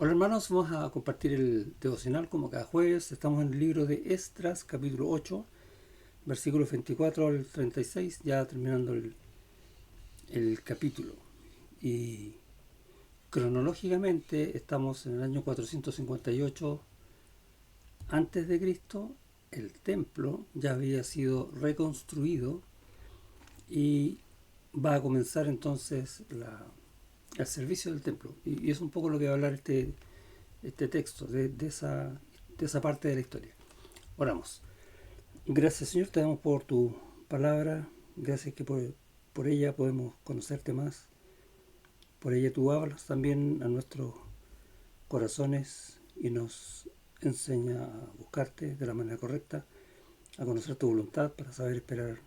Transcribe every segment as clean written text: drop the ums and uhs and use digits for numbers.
Hola hermanos, vamos a compartir el devocional como cada jueves. Estamos en el libro de Esdras, capítulo 8, versículos 24 al 36, ya terminando el capítulo. Y cronológicamente estamos en el año 458 antes de Cristo. El templo ya había sido reconstruido y va a comenzar entonces el servicio del templo. Y es un poco lo que va a hablar este texto, de esa parte de la historia. Oramos. Gracias, Señor, te damos por tu palabra. Gracias que por ella podemos conocerte más. Por ella tú hablas también a nuestros corazones y nos enseña a buscarte de la manera correcta, a conocer tu voluntad para saber esperar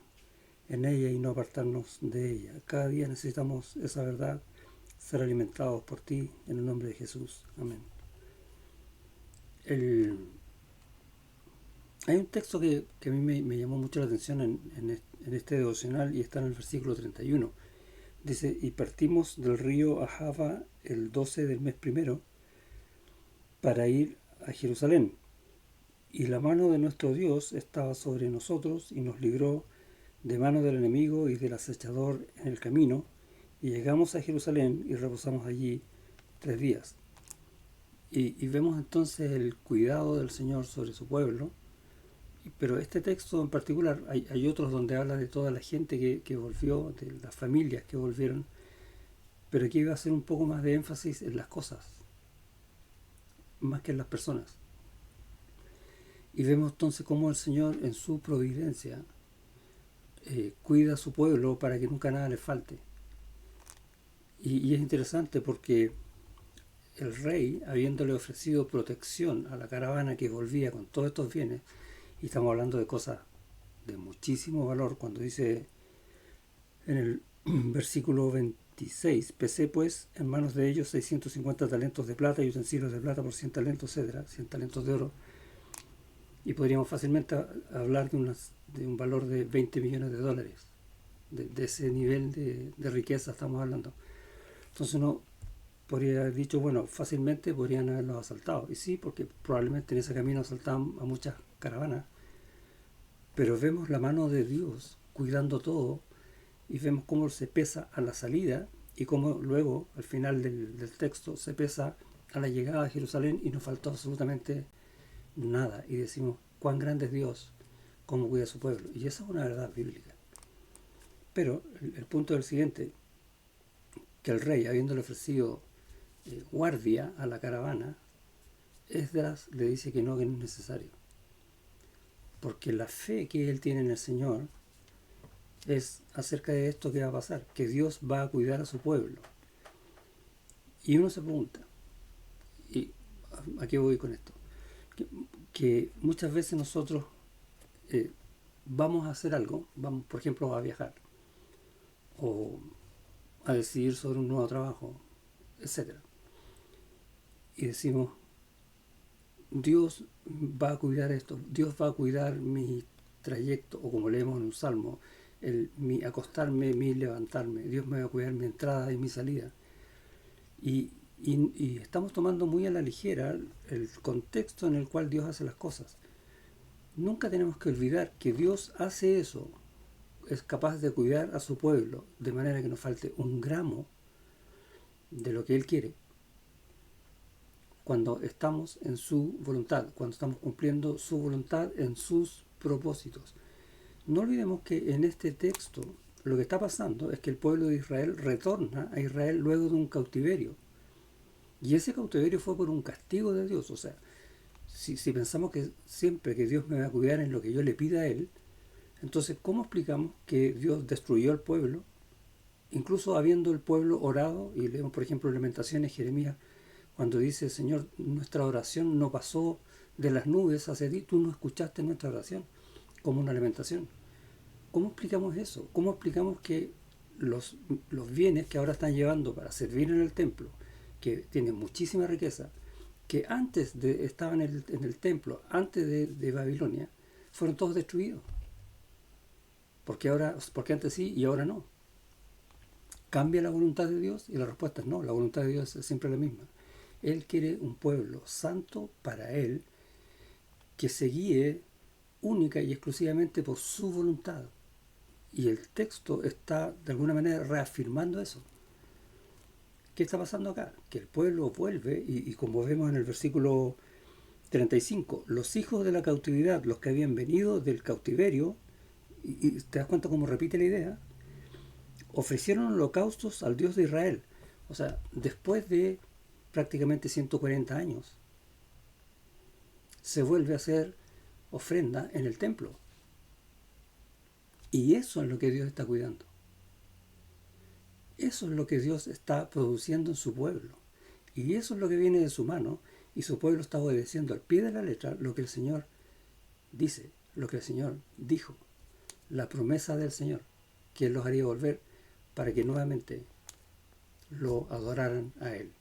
en ella y no apartarnos de ella. Cada día necesitamos esa verdad, ser alimentados por ti, en el nombre de Jesús. Amén. El, Hay un texto que a mí me llamó mucho la atención en este devocional y está en el versículo 31. Dice, y partimos del río Ahava el 12 del mes primero para ir a Jerusalén. Y la mano de nuestro Dios estaba sobre nosotros y nos libró de mano del enemigo y del acechador en el camino. Y llegamos a Jerusalén y reposamos allí 3 días. Y vemos entonces el cuidado del Señor sobre su pueblo. Pero este texto en particular, hay otros donde habla de toda la gente que volvió, de las familias que volvieron, pero aquí va a hacer un poco más de énfasis en las cosas, más que en las personas. Y vemos entonces cómo el Señor en su providencia cuida a su pueblo para que nunca nada le falte. Y es interesante porque el rey, habiéndole ofrecido protección a la caravana que volvía con todos estos bienes, y estamos hablando de cosas de muchísimo valor, cuando dice en el versículo 26, pesé pues en manos de ellos 650 talentos de plata y utensilios de plata por 100 talentos, etcétera, 100 talentos de oro, y podríamos fácilmente hablar de un valor de 20 millones de dólares. De ese nivel de riqueza estamos hablando. Entonces uno podría haber dicho, bueno, fácilmente podrían haberlos asaltado. Y sí, porque probablemente en ese camino asaltaban a muchas caravanas. Pero vemos la mano de Dios cuidando todo y vemos cómo se pesa a la salida y cómo luego, al final del texto, se pesa a la llegada a Jerusalén y no faltó absolutamente nada. Y decimos, cuán grande es Dios, cómo cuida a su pueblo. Y esa es una verdad bíblica. Pero el punto es el siguiente, que el rey, habiéndole ofrecido guardia a la caravana, Esdras le dice que no es necesario. Porque la fe que él tiene en el Señor es acerca de esto que va a pasar, que Dios va a cuidar a su pueblo. Y uno se pregunta, ¿y a qué voy con esto? Que muchas veces nosotros vamos a hacer algo, vamos por ejemplo a viajar, o a decidir sobre un nuevo trabajo, etcétera. Y decimos, Dios va a cuidar esto, Dios va a cuidar mi trayecto, o como leemos en un salmo, mi acostarme, mi levantarme, Dios me va a cuidar mi entrada y mi salida. Y estamos tomando muy a la ligera el contexto en el cual Dios hace las cosas. Nunca tenemos que olvidar que Dios hace eso, es capaz de cuidar a su pueblo de manera que no falte un gramo de lo que Él quiere cuando estamos en su voluntad, cuando estamos cumpliendo su voluntad en sus propósitos. No olvidemos que en este texto lo que está pasando es que el pueblo de Israel retorna a Israel luego de un cautiverio. Y ese cautiverio fue por un castigo de Dios. O sea, si pensamos que siempre que Dios me va a cuidar en lo que yo le pida a Él, entonces ¿cómo explicamos que Dios destruyó al pueblo? Incluso habiendo el pueblo orado, y leemos por ejemplo Lamentaciones, Jeremías, cuando dice, Señor, nuestra oración no pasó de las nubes hacia ti, tú no escuchaste nuestra oración, como una lamentación. ¿Cómo explicamos eso? ¿Cómo explicamos que los bienes que ahora están llevando para servir en el templo, que tienen muchísima riqueza, que antes estaban en el templo, antes de Babilonia, fueron todos destruidos? Porque antes sí y ahora no. ¿Cambia la voluntad de Dios? Y la respuesta es no, la voluntad de Dios es siempre la misma. Él quiere un pueblo santo para Él, que se guíe única y exclusivamente por su voluntad. Y el texto está de alguna manera reafirmando eso. ¿Qué está pasando acá? Que el pueblo vuelve y como vemos en el versículo 35, los hijos de la cautividad, los que habían venido del cautiverio, y te das cuenta cómo repite la idea, ofrecieron holocaustos al Dios de Israel. O sea, después de prácticamente 140 años, se vuelve a hacer ofrenda en el templo. Y eso es lo que Dios está cuidando. Eso es lo que Dios está produciendo en su pueblo. Y eso es lo que viene de su mano. Y su pueblo está obedeciendo al pie de la letra lo que el Señor dice, lo que el Señor dijo. La promesa del Señor, que Él los haría volver para que nuevamente lo adoraran a Él.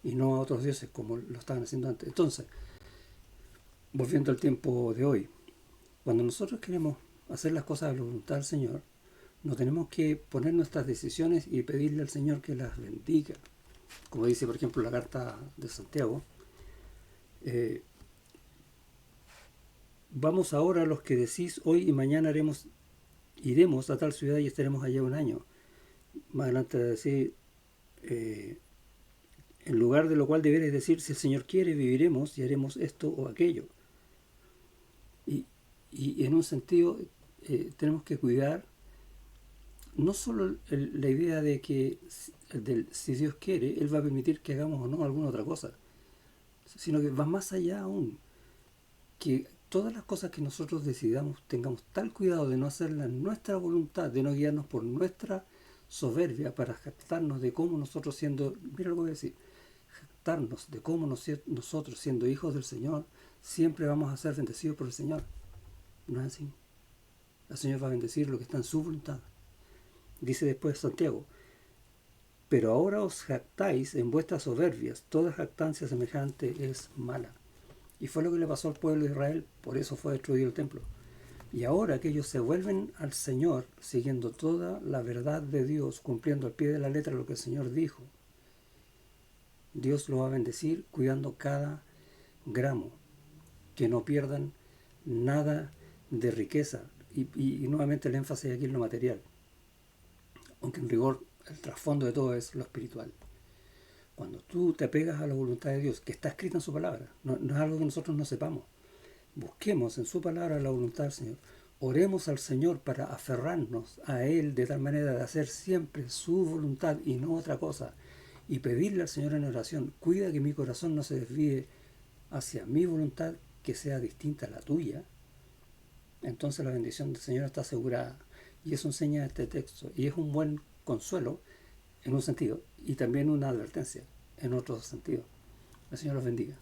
Y no a otros dioses como lo estaban haciendo antes. Entonces, volviendo al tiempo de hoy, cuando nosotros queremos hacer las cosas a la voluntad del Señor, no tenemos que poner nuestras decisiones y pedirle al Señor que las bendiga. Como dice, por ejemplo, la carta de Santiago, vamos ahora los que decís hoy y mañana iremos a tal ciudad y estaremos allá un año. Más adelante de decir, en lugar de lo cual deberéis decir, si el Señor quiere, viviremos y haremos esto o aquello. Y en un sentido, tenemos que cuidar no solo la idea de que si Dios quiere, Él va a permitir que hagamos o no alguna otra cosa, sino que va más allá aún, que todas las cosas que nosotros decidamos tengamos tal cuidado de no hacerlas en nuestra voluntad, de no guiarnos por nuestra soberbia para jactarnos de cómo nosotros siendo, mira lo que voy a decir, jactarnos de cómo nosotros siendo hijos del Señor, siempre vamos a ser bendecidos por el Señor. No es así. El Señor va a bendecir lo que está en su voluntad. Dice después Santiago, pero ahora os jactáis en vuestras soberbias, toda jactancia semejante es mala. Y fue lo que le pasó al pueblo de Israel, por eso fue destruido el templo. Y ahora que ellos se vuelven al Señor, siguiendo toda la verdad de Dios, cumpliendo al pie de la letra lo que el Señor dijo, Dios lo va a bendecir cuidando cada gramo, que no pierdan nada de riqueza. Y nuevamente el énfasis aquí en lo material, aunque en rigor el trasfondo de todo es lo espiritual. Cuando tú te apegas a la voluntad de Dios, que está escrita en su palabra, no es algo que nosotros no sepamos, busquemos en su palabra la voluntad del Señor, oremos al Señor para aferrarnos a Él de tal manera de hacer siempre su voluntad y no otra cosa, y pedirle al Señor en oración, cuida que mi corazón no se desvíe hacia mi voluntad, que sea distinta a la tuya. Entonces la bendición del Señor está asegurada. Y eso enseña este texto. Y es un buen consuelo en un sentido y también una advertencia en otro sentido. El Señor los bendiga.